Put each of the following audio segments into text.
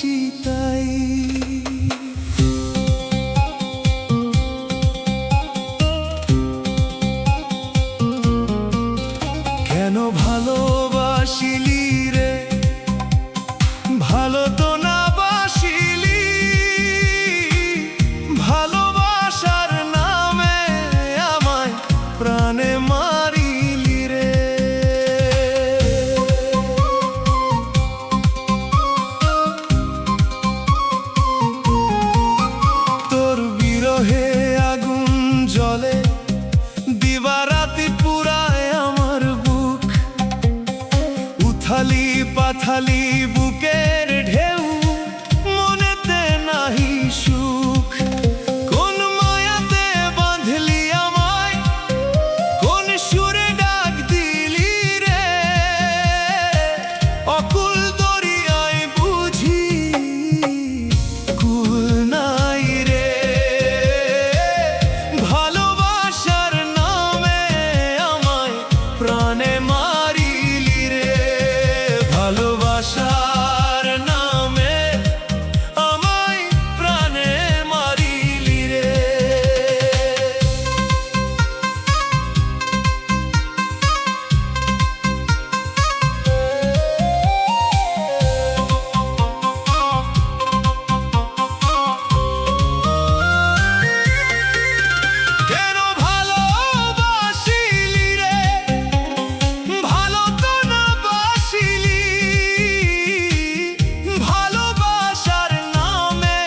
খুশি তাই। কেন ভালোবাসিলি রে, ভালো তো না বাসিলি, ভালোবাসার নামে আমায় প্রাণে মারিলি রে। তোর বিরহে আগুন জ্বলে, দিবারাতি পুরায় আমার বুক, উথালি পাথালি বুকের ঢেউ, মনেতে নাহি সুখ। কোন মায়াতে বাঁধলি আমায়, কোন সুরে ডাক দিলি রে, অকুল দরিয়ায় বুঝি কুল নাই রে। ভালোবাসার নামে আমায় প্রাণে মারিলি রে, ভালোবাসার নামে আমায় প্রাণে মারিলি রে। কেন ভালোবাসিলি রে, ভালো তো না বাসিলি, ভালোবাসার নামে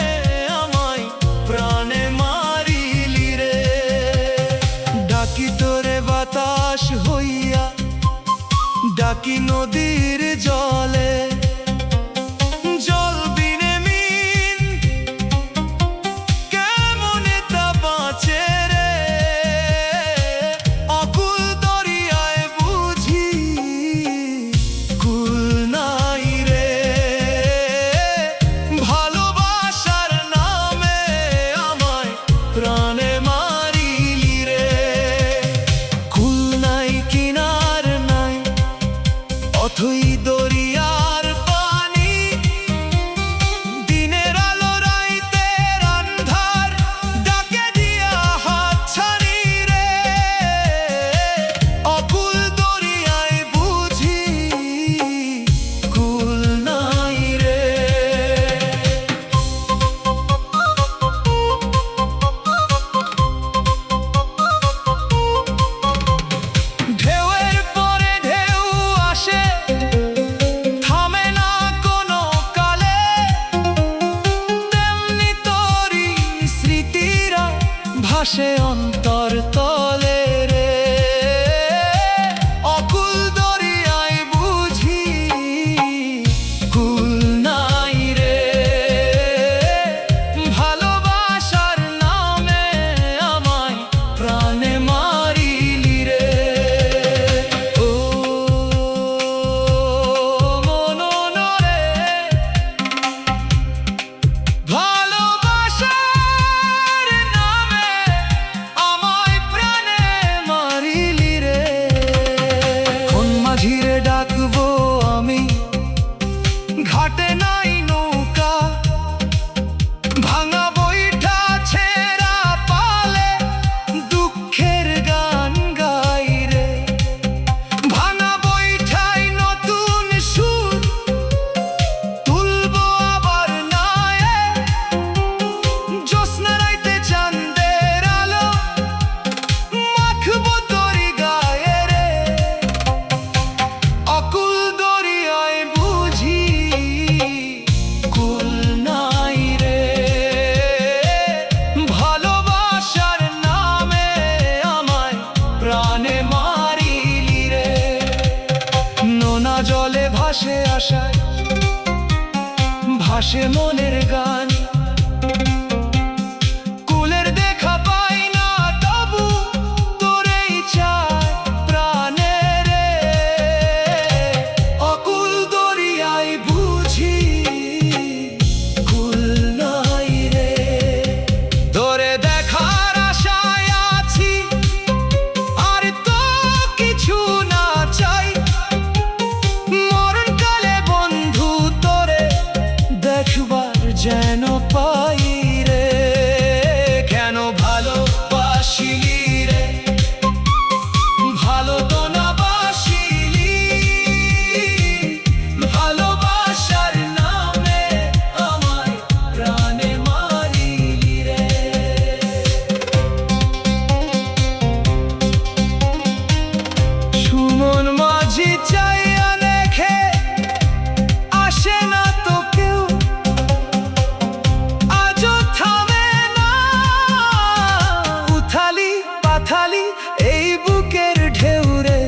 আমায় প্রাণে মারিলি রে। ডাকি তোরে বাতাস হইয়া, ডাকি নদীর জলে, জল বিনে মিন কেমনে তা বাঁচে রে, অকুল দরিয়ায় বুঝি কুল নাই রে। ভালোবাসার নামে আমায় প্রাণে মারিলি রে, কুল নাই কিনার নাই, অথই দরিয়ার পানি, দিনের আলো রাইতের আন্ধার, ডাকে দিয়া হাতছানি রে, অকুল দরিয়ায় বুঝি কুল নাই রে। ঢেউয়ের পরে ঢেউ আসে, থামে না কোনো কালে, তেমনি তোরই স্মৃতিরা ভাসে অন্তর তলে রে, অকুল দরিয়ায় বুঝি কুল নাই রে। ভালোবাসার নামে আমায় প্রাণে মারিলি রে। ও মনরে, ভালোবাসার নামে আমায় প্রাণে মারিলি রে। কোন মাঝিরে ডাকবো আমি, ঘাটে নাই নৌকা, ভাঙা বৈঠা ছেঁড়া পালে দুঃখের গান গাই রে। ভাঙা বৈঠায় নতুন সুর তুলবো আবার নায়ে, জ্যোৎস্না রাইতে চাঁদের আলো মাখবো তোরি গায়ে রে, অকুল দরিয়ায় বুঝি কুল নাই রে। ভালোবাসার নামে আমায় প্রাণে মারিলি রে। নোনা জলে ভাসে আশায়, ভাসে মনের গান, কুলের দেখা পাই না তবু তোরেই চায় প্রাণে রে, অকুল দরিয়ায় বুঝি কুল নাই রে। তোরে দেখার আশায় আছি, আর তো কিছু না চাই, মরণকালে বন্ধু তোরে দেখবা যেন পাই রে। কেন ভালোবাসিলি রে, ভালো তো না বাসিলি, ভালোবাসার নামে আমায় প্রাণে মারিলি রে। সুমন মাঝি চাইয়া দেখে আসে না তো কেউ, আজও থামে না উথালি পাথালি এই বুকের ঢেউ রে।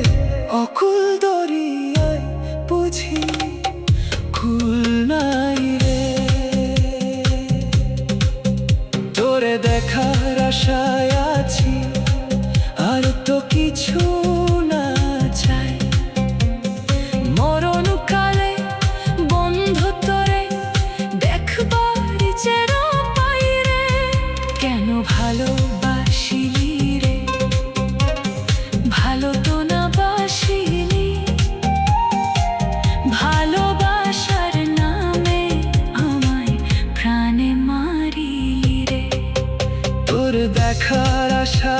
অকুল দরিয়ায় বুঝি কুল নাই রে। তোরে দেখার আশায় আছি, আর তো কিছু না চাই। মরণকালে বন্ধু তোরে দেখবার যেন পাই রে। কেন ভালোবাসিলি রে, ভালো তো না বাসিলি, ভালোবাসার নামে আমায় প্রাণে মারিলি রে। তোর দেখার আশা